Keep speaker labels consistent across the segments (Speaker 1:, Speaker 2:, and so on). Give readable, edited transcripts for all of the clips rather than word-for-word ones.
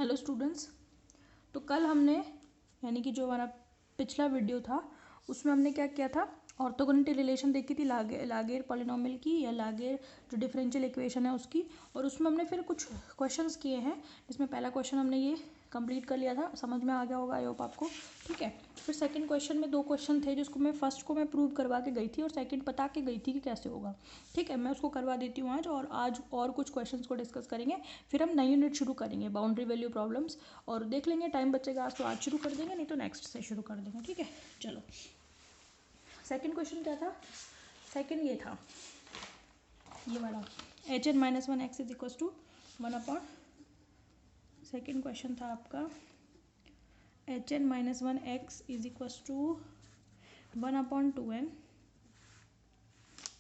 Speaker 1: Hello students. तो कल हमने यानी कि जो हमारा पिछला वीडियो था उसमें हमने क्या किया था, ऑर्थोगोनलिटी रिलेशन देखी थी लागेर पॉलिनोमियल की या लागेर जो डिफरेंशियल इक्वेशन है उसकी। और उसमें हमने फिर कुछ क्वेश्चंस किए हैं जिसमें पहला क्वेश्चन हमने ये कंप्लीट कर लिया था, समझ में आ गया होगा आई होप आपको। ठीक है, फिर सेकंड क्वेश्चन में 2 क्वेश्चन थे जिसको मैं फर्स्ट को मैं प्रूव करवा के गई थी और सेकंड बता के गई थी कि कैसे होगा। ठीक है, मैं उसको करवा देती हूँ आज और कुछ क्वेश्चंस को डिस्कस करेंगे। फिर हम नई यूनिट शुरू करेंगे बाउंड्री वैल्यू प्रॉब्लम्स, और देख लेंगे टाइम बचेगा आज तो आज शुरू कर देंगे, नहीं तो नेक्स्ट से शुरू कर देंगे। ठीक है, चलो सेकंड क्वेश्चन क्या था। सेकंड ये था, ये वाला H N minus one X is equal to one upon, second question था आपका H N minus one X is equal to one upon two N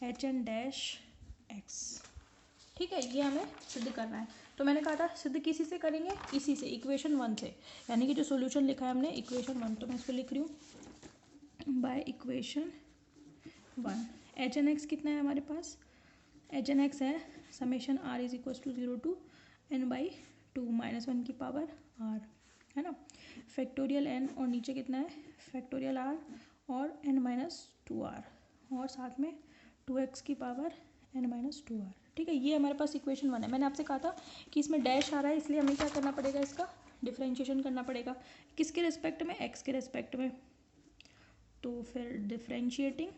Speaker 1: H N dash X. ठीक है, ये हमें सिद्ध करना है। तो मैंने कहा था सिद्ध किसी से करेंगे, इसी से इक्वेशन 1 से, यानी कि जो सॉल्यूशन लिखा है हमने इक्वेशन 1, तो मैं इसको लिख रही हूँ by equation 1। H N X कितना है हमारे पास, एच एन एक्स है summation R is equal to 0 to N by 2 minus 1 की पावर आर, है ना, फैक्टोरियल एन, और नीचे कितना है फैक्टोरियल आर और एन माइनस 2 आर, और साथ में 2x की पावर एन माइनस 2 आर। ठीक है, ये हमारे पास इक्वेशन 1 है। मैंने आपसे कहा था कि इसमें डैश आ रहा है इसलिए हमें क्या करना पड़ेगा, इसका डिफरेंशिएशन करना पड़ेगा। किसके रिस्पेक्ट में, x के रिस्पेक्ट में। तो फिर differentiating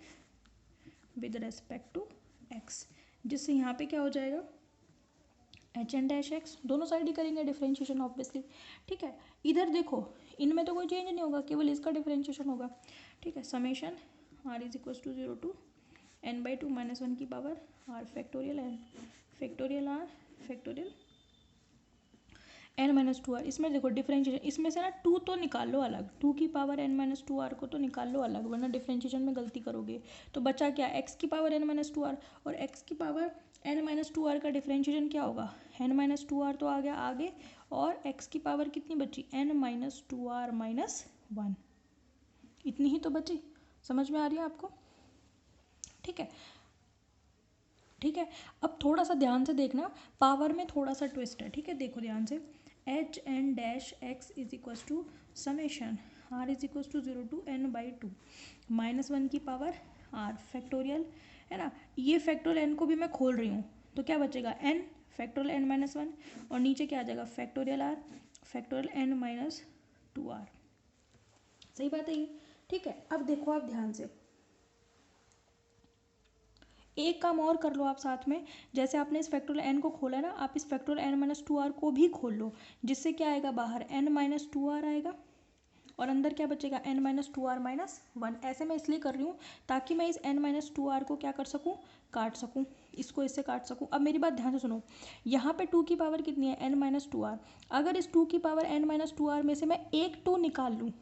Speaker 1: with respect to x, जिससे यहाँ पे क्या हो जाएगा एच एन डैश एक्स, दोनों साइड ही करेंगे डिफरेंशिएशन ऑब्वियसली। ठीक है, इधर देखो इनमें तो कोई चेंज नहीं होगा, केवल इसका डिफरेंशिएशन होगा। ठीक है, summation R is equal to 0 to N by 2 minus 1 की power R factorial N factorial R factorial N minus 2 R. इसमें देखो डिफरेंशिएशन, इसमें से ना 2 तो निकाल लो अलग, 2 की पावर एन माइनस 2 आर को तो निकाल लो अलग, वरना डिफरेंशिएशन में गलती करोगे। तो बचा क्या, एक्स की पावर एन माइनस 2 आर, और एक्स की पावर एन माइनस 2 आर का डिफरेंशिएशन क्या होगा, एन माइनस 2 आर तो आ गया आगे, और एक्स की पावर कितनी बची एन माइनस 2 आर माइनस 1, इतनी ही तो बची। समझ में आ रही है आपको। ठीक है, ठीक है, अब थोड़ा सा ध्यान से देखना, पावर में थोड़ा सा ट्विस्ट है। ठीक है, देखो ध्यान से, H N dash X is equal to summation R is equal to 0 to N by 2 minus 1 की पावर आर फैक्टोरियल, है ना। ये फैक्टोरियल एन को भी मैं खोल रही हूँ, तो क्या बचेगा एन फैक्टोरियल एन माइनस 1, और नीचे क्या आ जाएगा factorial R factorial N minus 2 R. सही बात है ये। ठीक है, अब देखो आप ध्यान से, एक काम और कर लो आप साथ में, जैसे आपने इस फैक्टोरियल एन को खोला है ना, आप इस फैक्टोरियल एन माइनस 2 आर को भी खोल लो, जिससे क्या आएगा बाहर एन माइनस 2 आर आएगा, और अंदर क्या बचेगा एन माइनस 2 आर माइनस 1। ऐसे मैं इसलिए कर रही हूँ ताकि मैं इस एन माइनस 2 आर को क्या कर सकूँ, काट सकूँ, इसको इससे काट सकूँ। अब मेरी बात ध्यान से सुनो, यहाँ पे 2 की पावर कितनी है एन माइनस 2 आर, अगर इस 2 की पावर एन माइनस 2 आर में से मैं एक 2 निकाल लूँ,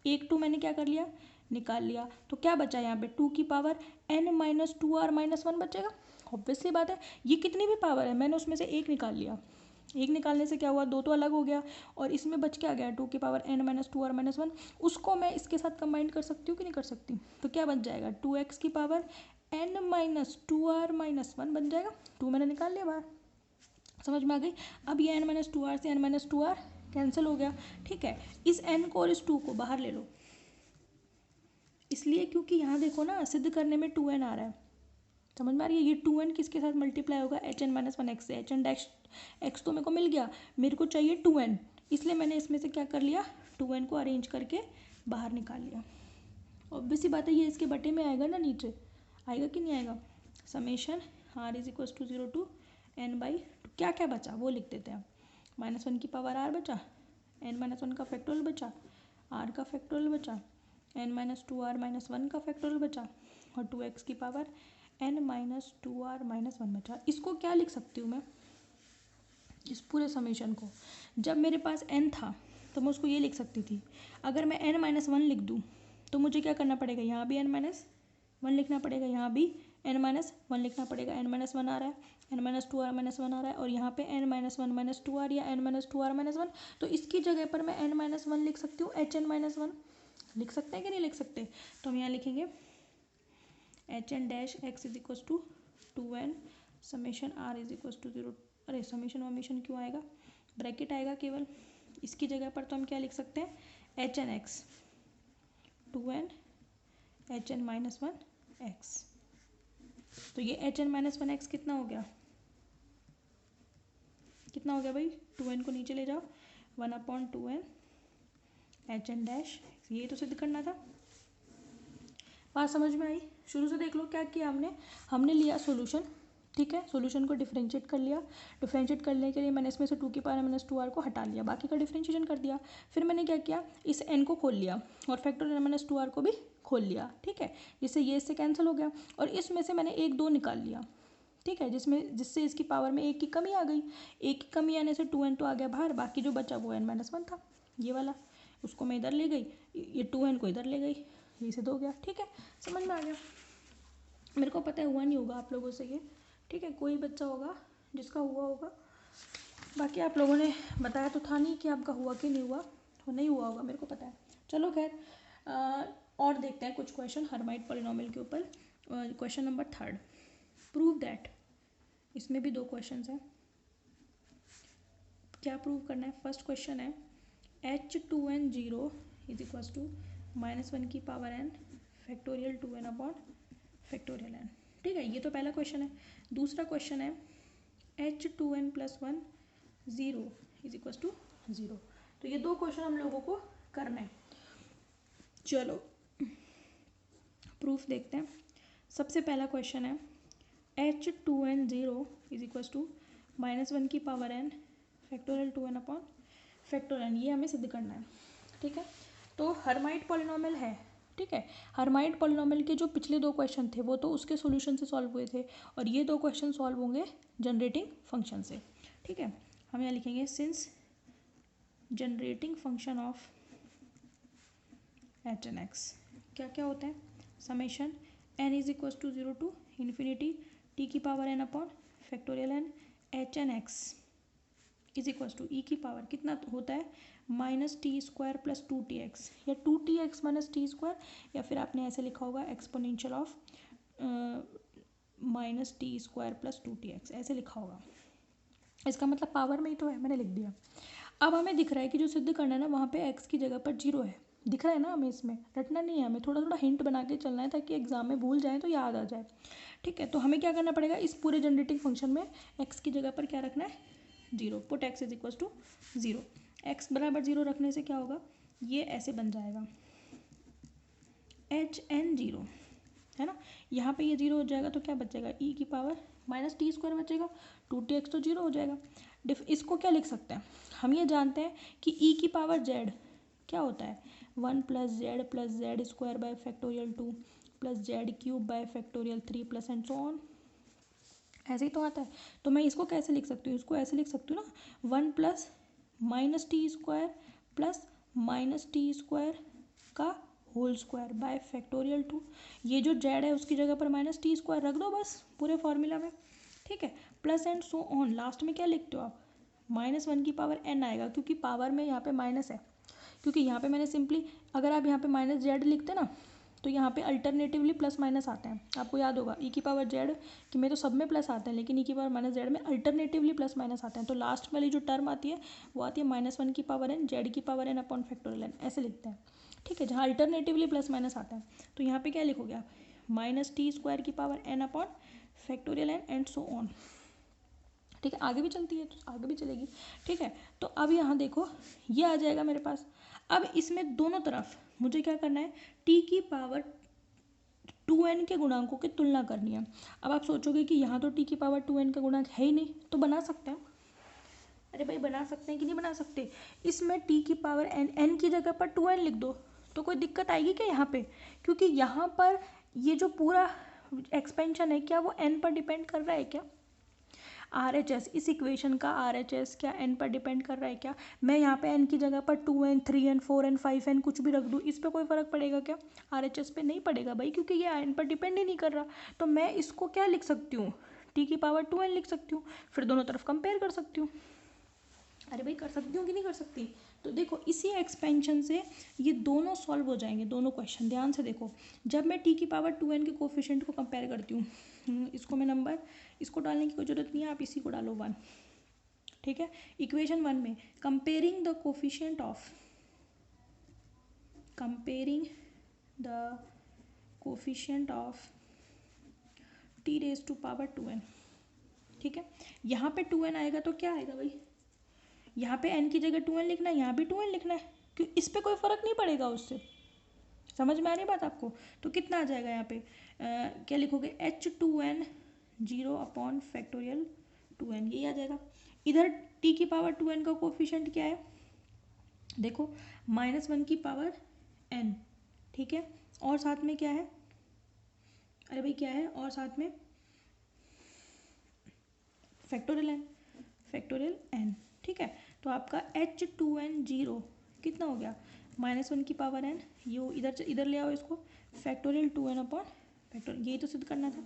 Speaker 1: एक 2 मैंने क्या कर लिया निकाल लिया, तो क्या बचा यहाँ पे 2 की power N minus 2 R minus 1 बचेगा। ऑब्वियसली बात है, ये कितनी भी पावर है मैंने उसमें से एक निकाल लिया, एक निकालने से क्या हुआ, 2 तो अलग हो गया, और इसमें बच क्या गया 2 की power N minus 2 R minus 1, उसको मैं इसके साथ कंबाइन कर सकती हूँ कि नहीं कर सकती। तो क्या बच जाएगा 2x की power N minus 2 R minus 1 बन जाएगा, 2 मैंने निकाल लिया बाहर। समझ में आ गई। अब ये एन माइनस 2 आर से एन माइनस 2 आर कैंसिल हो गया। ठीक है, इस एन को और इस 2 को बाहर ले लो, इसलिए क्योंकि यहाँ देखो ना सिद्ध करने में 2n आ रहा है, समझ में आ रही है। ये 2n किसके साथ मल्टीप्लाई होगा एच एन माइनस 1 एक्स से, एच एन डैश एक्स तो मेरे को मिल गया, मेरे को चाहिए 2n, इसलिए मैंने इसमें से क्या कर लिया 2n को अरेंज करके बाहर निकाल लिया। ऑब्वियसली बात है ये इसके बटे में आएगा ना, नीचे आएगा कि नहीं आएगा, summation R is equal to 0 to N by, क्या क्या बचा वो लिख देते हैं, माइनस 1 की पावर आर बचा, एन माइनस 1 का फैक्टोरियल बचा, आर का फैक्टोरियल बचा, एन माइनस 2 आर माइनस 1 का फैक्टोरियल बचा, और 2x की power N minus 2 R minus 1 बचा। इसको क्या लिख सकती हूँ मैं, इस पूरे समेशन को, जब मेरे पास n था तो मैं उसको ये लिख सकती थी, अगर मैं n माइनस 1 लिख दूँ तो मुझे क्या करना पड़ेगा, यहाँ भी n माइनस 1 लिखना पड़ेगा, यहाँ भी n माइनस 1 लिखना पड़ेगा, n माइनस 1 आ रहा है, n माइनस 2 आर माइनस 1 आ रहा है, और यहाँ पे n माइनस 1 माइनस 2 आर या n माइनस 2 आर माइनस 1, तो इसकी जगह पर मैं n माइनस 1 लिख सकती हूँ, एच एन माइनस 1 लिख सकते हैं कि नहीं लिख सकते। तो हम यहाँ लिखेंगे H N dash X is equal to 2n summation R is equal to 0, अरे समेशन वमेशन क्यों आएगा, ब्रैकेट आएगा केवल, इसकी जगह पर तो हम क्या लिख सकते हैं, H N X 2n H N minus one X. तो ये H N minus one X कितना हो गया, कितना हो गया भाई, 2n को नीचे ले जाओ, 1/2n एच एन डैश, ये तो सिद्ध करना था। बात समझ में आई? शुरू से देख लो क्या किया हमने, हमने लिया सॉल्यूशन, ठीक है, सॉल्यूशन को डिफरेंशिएट कर लिया, डिफरेंशिएट करने के लिए मैंने इसमें से 2 की पावर -2r को हटा लिया, बाकी का डिफरेंशिएशन कर दिया। फिर मैंने क्या किया, इस n को खोल लिया और फैक्टोरियल -2r को भी खोल लिया, ठीक है, जिससे ये इससे कैंसिल हो गया, और इसमें से मैंने 1 2 निकाल लिया, ठीक है, जिससे इसकी पावर में 1 की कमी आ गई, 1 की कमी आने से 2n तो आ गया बाहर, बाकी जो बचा वो n-1 था, ये वाला, उसको मैं इधर ले गई, ये 2n को इधर ले गई, ये सिद्ध हो गया, ठीक है, समझ में आ गया। मेरे को पता है हुआ नहीं होगा आप लोगों से ये, ठीक है, कोई बच्चा होगा जिसका हुआ होगा, बाकी आप लोगों ने बताया तो था नहीं कि आपका हुआ कि नहीं हुआ, तो नहीं हुआ होगा, मेरे को पता है। चलो खैर, और देखते हैं कुछ क्वेश्चन हर्माइट पॉलिनोमियल के ऊपर। क्वेश्चन नंबर 3, प्रूव दैट, इसमें भी 2 क्वेश्चन हैं, क्या प्रूव करना है। फर्स्ट क्वेश्चन है h2n 0 इज इक्वल्स टू -1 की power n factorial 2n upon factorial n, ठीक है, ये तो पहला क्वेश्चन है। दूसरा क्वेश्चन है h2n + 1 0 इज इक्वल्स टू 0। तो ये 2 क्वेश्चन हम लोगों को करना है। चलो प्रूफ देखते हैं। सबसे पहला क्वेश्चन है h2n 0 इज इक्वल्स टू -1 की power n factorial 2n upon factorial n, ये हमें सिद्ध करना है, ठीक है। तो हर्माइट पॉलिनोमियल है, ठीक है, हर्माइट पॉलिनोमियल के जो पिछले 2 क्वेश्चन थे वो तो उसके सॉल्यूशन से सॉल्व हुए थे, और ये 2 क्वेश्चन सॉल्व होंगे जनरेटिंग फंक्शन से, ठीक है। हम यहाँ लिखेंगे since generating function of H N X क्या क्या होता है, summation n is equal to 0 to infinity T की power n upon factorial n H N X is equal to E की पावर कितना होता है -t² + 2tx, या 2tx - t², या फिर आपने ऐसे लिखा होगा एक्सपोनेंशियल ऑफ -t² + 2tx, ऐसे लिखा होगा, इसका मतलब पावर में ही तो है, मैंने लिख दिया। अब हमें दिख रहा है कि जो सिद्ध करना है ना वहाँ पे x की जगह पर 0 है, दिख रहा है ना, हमें इसमें रटना नहीं है, हमें थोड़ा थोड़ा हिंट बना के चलना है ताकि एग्जाम में भूल जाए तो याद आ जाए, ठीक है। तो हमें क्या करना पड़ेगा, इस पूरे जनरेटिंग फंक्शन में x की जगह पर क्या रखना है, 0, put x is equal to 0, x बराबर 0 रखने से क्या होगा, ये ऐसे बन जाएगा hn 0, है ना, यहाँ पे ये 0 हो जाएगा तो क्या बचेगा, e की पावर -t² बचेगा, 2tx तो 0 हो जाएगा। इसको क्या लिख सकते हैं, हम ये जानते हैं कि e की पावर z क्या होता है, 1 + z + z² bye factorial 2 + z³ bye factorial 3 + and so on, ऐसे ही तो आता है। तो मैं इसको कैसे लिख सकती हूँ, इसको ऐसे लिख सकती हूँ ना, 1 + -t² + -t² का होल स्क्वायर बाय फैक्टोरियल 2, ये जो z है उसकी जगह पर -t² रख दो बस पूरे फॉर्मूला में, ठीक है, plus and so on, last में क्या लिखते हो आप, -1 की पावर n आएगा, क्योंकि पावर में यहाँ पे माइनस है, क्योंकि यहाँ पे मैंने सिंपली, अगर आप यहाँ पे -z लिखते ना तो यहाँ पे अल्टरनेटिवली प्लस माइनस आते हैं, आपको याद होगा e की पावर z कि में तो सब में प्लस आते हैं, लेकिन e की पावर -z में अल्टरनेटिवली प्लस माइनस आते हैं, तो लास्ट वाली जो टर्म आती है वो आती है -1 की पावर n z की power n upon factorial n, ऐसे लिखते हैं, ठीक है, जहाँ अल्टरनेटिवली प्लस माइनस आता है। तो यहाँ पे क्या लिखोगे आप, -t² की power n upon factorial n and so on, ठीक है, आगे भी चलती है तो आगे भी चलेगी, ठीक है। तो अब यहाँ देखो ये आ जाएगा मेरे पास, अब इसमें दोनों तरफ मुझे क्या करना है, t की पावर 2n के गुणांकों की तुलना करनी है। अब आप सोचोगे कि यहाँ तो t की पावर 2n का गुणांक है ही नहीं, तो बना सकते हैं, अरे भाई बना सकते हैं कि नहीं बना सकते, इसमें t की पावर n की जगह पर 2n लिख दो, तो कोई दिक्कत आएगी क्या यहाँ पे, क्योंकि यहाँ पर ये जो पूरा एक्सपेंशन है क्या वो n पर डिपेंड कर रहा है क्या, RHS, इस इक्वेशन का RHS क्या n पर डिपेंड कर रहा है क्या, मैं यहाँ पे n की जगह पर 2n 3n 4n 5n कुछ भी रख दूँ, इस पर कोई फ़र्क पड़ेगा क्या, RHS पे नहीं पड़ेगा भाई, क्योंकि ये n पर डिपेंड ही नहीं कर रहा। तो मैं इसको क्या लिख सकती हूँ, t की पावर 2n लिख सकती हूँ, फिर दोनों तरफ कंपेयर कर सकती हूँ। अरे भाई कर सकती हूँ कि नहीं कर सकती, तो देखो इसी एक्सपेंशन से ये दोनों सॉल्व हो जाएंगे, दोनों क्वेश्चन ध्यान से देखो। जब मैं t की पावर 2n के कोफिशिएंट को कंपेयर करती हूँ, इसको मैं नंबर, इसको डालने की कोई ज़रूरत नहीं है, आप इसी को डालो 1, ठीक है। इक्वेशन 1 में comparing the coefficient of t raise to power 2n, ठीक है। यहाँ पे 2n आएगा तो क्या आएगा भाई, यहाँ पे n की जगह 2n लिखना है, यहाँ भी 2n लिखना है, क्यों, इस पे कोई फ़र्क नहीं पड़ेगा उससे। समझ में आ रही बात आपको? तो कितना आ जाएगा यहाँ पे, क्या लिखोगे, h2n 0 अपॉन फैक्टोरियल 2n, यही आ जाएगा। इधर t की पावर 2n का कोफिशिएंट क्या है, देखो -1 की पावर n, ठीक है। और साथ में क्या है, अरे भाई क्या है, और साथ में फैक्टोरियल n, ठीक है। तो आपका h2n 0 कितना हो गया, -1 की पावर n, यो इधर ले आओ इसको, फैक्टोरियल 2n अपॉन फैक्टोरियल, यही तो सिद्ध करना था।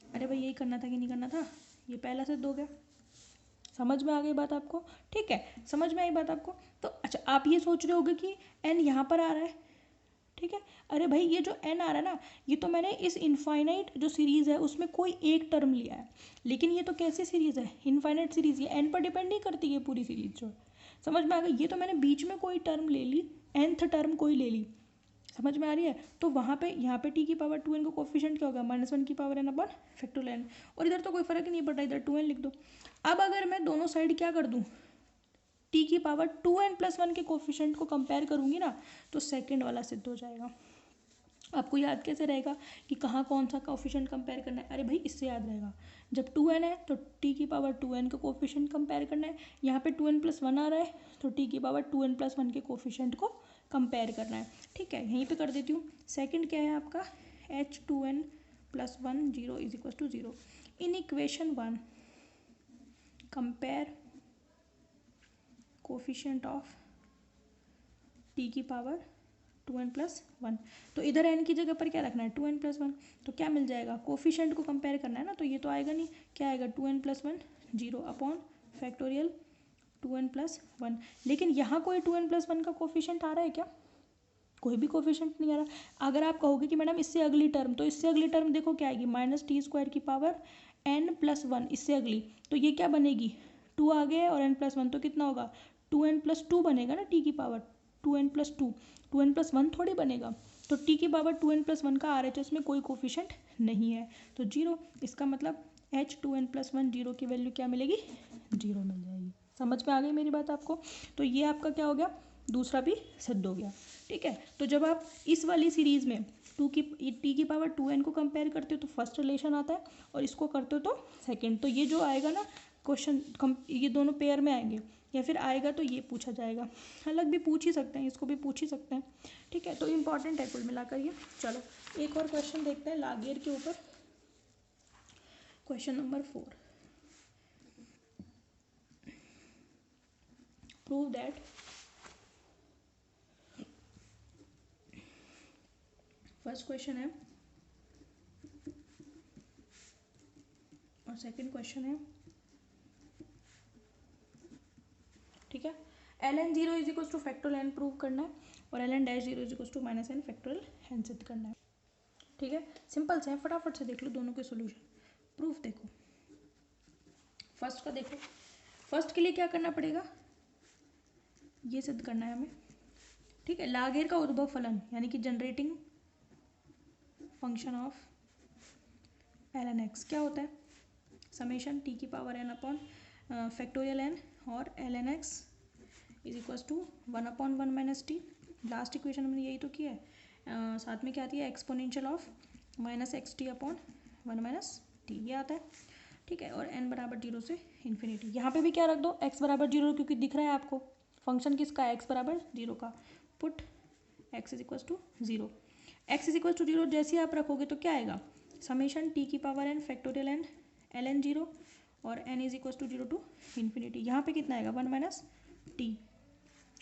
Speaker 1: अरे भाई यही करना था कि नहीं करना था, ये पहला सिद्ध हो गया। समझ में आ गई बात आपको? ठीक है, समझ में आई बात आपको? तो अच्छा, आप ये सोच रहे होगे कि n यहाँ पर आ रहा है, ठीक है। अरे भाई ये जो n आ रहा है ना, ये तो मैंने इस इनफाइनाइट जो सीरीज़ है उसमें कोई एक टर्म लिया है, लेकिन ये तो कैसी सीरीज़ है, इनफाइनाइट सीरीज़, ये n पर डिपेंड नहीं करती है पूरी सीरीज जो। समझ में आ गई? ये तो मैंने बीच में कोई टर्म ले ली, nth टर्म कोई ले ली। समझ में आ रही है? तो वहाँ पे यहाँ पे t की पावर 2n का कोफिशिएंट क्या होगा, -1 की power n upon factorial n, और इधर तो कोई फर्क ही नहीं पड़ रहा, इधर 2n लिख दो। अब अगर मैं दोनों साइड क्या कर दूँ, t की पावर 2n+1 के कोफिशिएंट को कंपेयर करूँगी ना, तो सेकंड वाला सिद्ध हो जाएगा। आपको याद कैसे रहेगा कि कहाँ कौन सा कोफिशिएंट कंपेयर करना है, अरे भाई इससे याद रहेगा, जब 2n है तो t की पावर 2n का कोफिशिएंट कंपेयर करना है, यहाँ पे 2n+1 आ रहा है तो t की पावर 2n+1 के कोफिशिएंट को कंपेयर करना है, ठीक है। यहीं पे कर देती हूँ। सेकंड क्या है आपका, h2n+1 0 = 0। In equation 1 compare coefficient of t की पावर 2n+1, तो इधर n की जगह पर क्या रखना है, 2n+1, तो क्या मिल जाएगा, कोफिशिएंट को कंपेयर करना है ना, तो ये तो आएगा नहीं, क्या आएगा, 2n+1 0 अपॉन फैक्टोरियल 2n+1। लेकिन यहाँ कोई 2n+1 का कोफिशिएंट आ रहा है क्या, कोई भी कोफिशिएंट नहीं आ रहा। अगर आप कहोगे कि मैडम इससे अगली टर्म, तो इससे अगली टर्म देखो क्या आएगी, -t² की पावर n+1, इससे अगली, तो ये क्या बनेगी, 2 आ गया और n+1, तो कितना होगा, 2n+2 बनेगा ना, t की पावर 2n+2, 2n+1 थोड़ी बनेगा। तो t की पावर 2n+1 का RHS में कोई कोफिशिएंट नहीं है, तो 0, इसका मतलब h2n+1 0 की वैल्यू क्या मिलेगी, 0 मिल जाएगी। समझ में आ गई मेरी बात आपको? तो ये आपका क्या हो गया, दूसरा भी सिद्ध हो गया, ठीक है। तो जब आप इस वाली सीरीज़ में t की पावर 2n को कंपेयर करते हो तो फर्स्ट रिलेशन आता है, और इसको करते हो तो सेकंड। तो ये जो आएगा ना क्वेश्चन, ये दोनों पेयर में आएंगे, या फिर आएगा तो ये पूछा जाएगा, अलग भी पूछ ही सकते हैं, इसको भी पूछ ही सकते हैं, ठीक है। तो इम्पॉर्टेंट है कुल मिलाकर ये। चलो एक और क्वेश्चन देखते हैं लागेर के ऊपर, question number 4। Prove that first question है और सेकंड क्वेश्चन है, ठीक है। ln 0 = फैक्टोरियल n प्रूव करना है, और ln dash 0 = -n factorial n सिद्ध करना है, ठीक है। सिंपल से है, फटाफट से देख लो दोनों के सॉल्यूशन। प्रूफ देखो, फर्स्ट का देखो, फर्स्ट के लिए क्या करना पड़ेगा, ये सिद्ध करना है हमें, ठीक है। लागेर का उद्भव फलन यानी कि generating function of ln x क्या होता है, समेशन t की power n upon factorial n और ln x = 1/1 - t। Last equation हमने यही तो किया है। साथ में क्या आती है, exponential of -xt upon 1 - t, ये आता है, ठीक है। और n = 0 से इन्फिनिटी। यहाँ पे भी क्या रख दो, x = 0, क्योंकि दिख रहा है आपको फंक्शन किसका है, x = 0 का। पुट x = 0, x = 0 जैसे आप रखोगे तो क्या आएगा, समेशन t की power n factorial n ln 0 और n = 0 टू इन्फिनिटी। यहाँ पे कितना आएगा, 1 - t,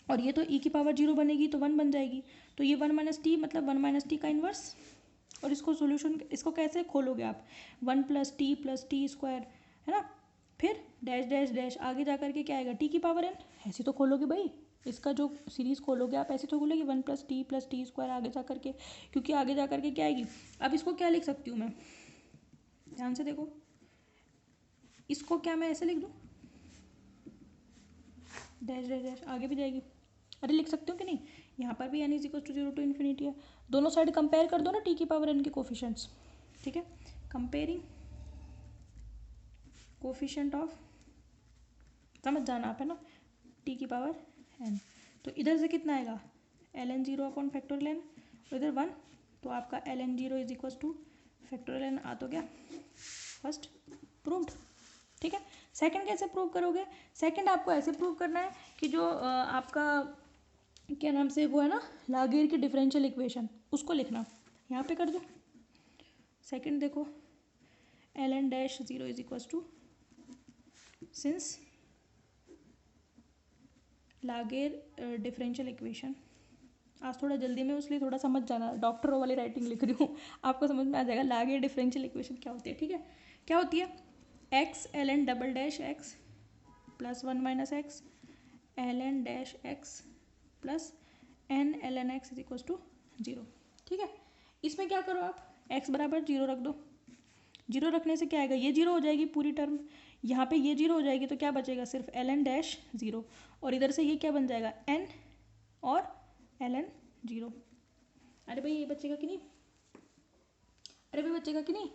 Speaker 1: और ये तो e की पावर 0 बनेगी तो 1 बन जाएगी, तो ये 1 - t मतलब 1 - t का इन्वर्स। और इसको सॉल्यूशन, इसको कैसे खोलोगे आप, 1 + t + t² है ना, फिर डैश डैश डैश, आगे जा करके क्या आएगा, t की पावर n, ऐसे तो खोलोगे भाई, इसका जो सीरीज़ खोलोगे आप ऐसे तो खोलोगे 1 + t + t² आगे जा करके, क्योंकि आगे जा करके क्या आएगी। अब इसको क्या लिख सकती हूँ मैं, ध्यान से देखो, इसको क्या मैं ऐसे लिख दूँ, डैश डैश डैश आगे भी जाएगी। अरे लिख सकते हो कि नहीं, यहाँ पर भी n is equal to 0 to infinity है। दोनों साइड कंपेयर कर दो ना t की पावर n के कोफिशेंट्स, ठीक है। कंपेयरिंग कोफिशेंट ऑफ, समझ जाना आप है ना, t की पावर n। तो इधर से कितना आएगा ln 0 अपॉन फैक्टोरियल n, और इधर 1, तो आपका ln 0 is equal two factorial n आ तो गया। फर्स्ट प्रूव्ड, ठीक है। सेकंड कैसे प्रूव करोगे? सेकंड आपको ऐसे प्रूव करना है कि जो आपका क्या नाम से वो है ना लागेर की डिफरेंशियल इक्वेशन, उसको लिखना, यहाँ पे कर दो। सेकंड देखो ln dash 0 is equal to, since Laguerre differential equation, आज थोड़ा जल्दी में इसलिए थोड़ा समझ जाना, डॉक्टरों वाली राइटिंग लिख रही हूँ, आपको समझ में आ जाएगा लागेर डिफरेंशियल इक्वेशन क्या होती है, ठीक है। क्या होती है? x ln double dash x plus 1 minus X ln dash x plus n ln x is equal to 0, ठीक है। इसमें क्या करो आप, x बराबर 0 रख दो। 0 रखने से क्या आएगा, ये 0 हो जाएगी पूरी टर्म, यहाँ पे ये 0 हो जाएगी, तो क्या बचेगा सिर्फ ln डैश 0, और इधर से ये क्या बन जाएगा n और ln 0। अरे भाई ये बचेगा कि नहीं, अरे भाई बचेगा कि नहीं,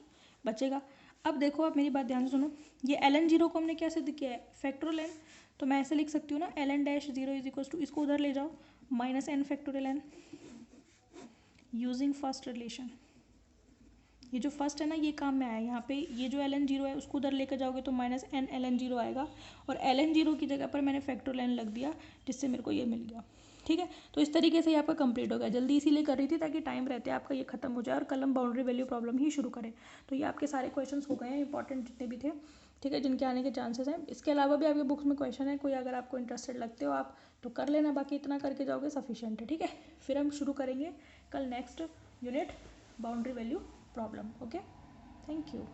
Speaker 1: बचेगा। अब देखो आप मेरी बात ध्यान से सुनो, ये ln 0 को हमने क्या सिद्ध किया है, फैक्टोरियल n, तो मैं ऐसे लिख सकती हूँ ना ln dash 0 is equal to, इसको उधर ले जाओ minus n factorial n using first relation. ये जो फर्स्ट है ना ये काम में आया, यहाँ पे ये जो ln 0 है उसको उधर लेकर जाओगे तो माइनस n ln 0 आएगा, और ln 0 की जगह पर मैंने फैक्टोरियल n लग दिया, जिससे मेरे को ये मिल गया, ठीक है। तो इस तरीके से ये आपका कंप्लीट हो गया। जल्दी इसीलिए कर रही थी ताकि टाइम रहते आपका ये खत्म हो जाए और कल हम बाउंड्री वैल्यू प्रॉब्लम ही शुरू करें। तो ये आपके सारे क्वेश्चंस हो गए हैं इंपॉर्टेंट जितने भी थे, ठीक है, जिनके आने के चांसेस हैं। इसके अलावा भी आपके बुक्स में क्वेश्चन है, कोई अगर आपको इंटरेस्टेड लगते हो आप तो कर लेना, बाकी इतना करके जाओगे सफिशिएंट है, ठीक है। फिर हम शुरू करेंगे कल next unit boundary value problem. Okay, thank you.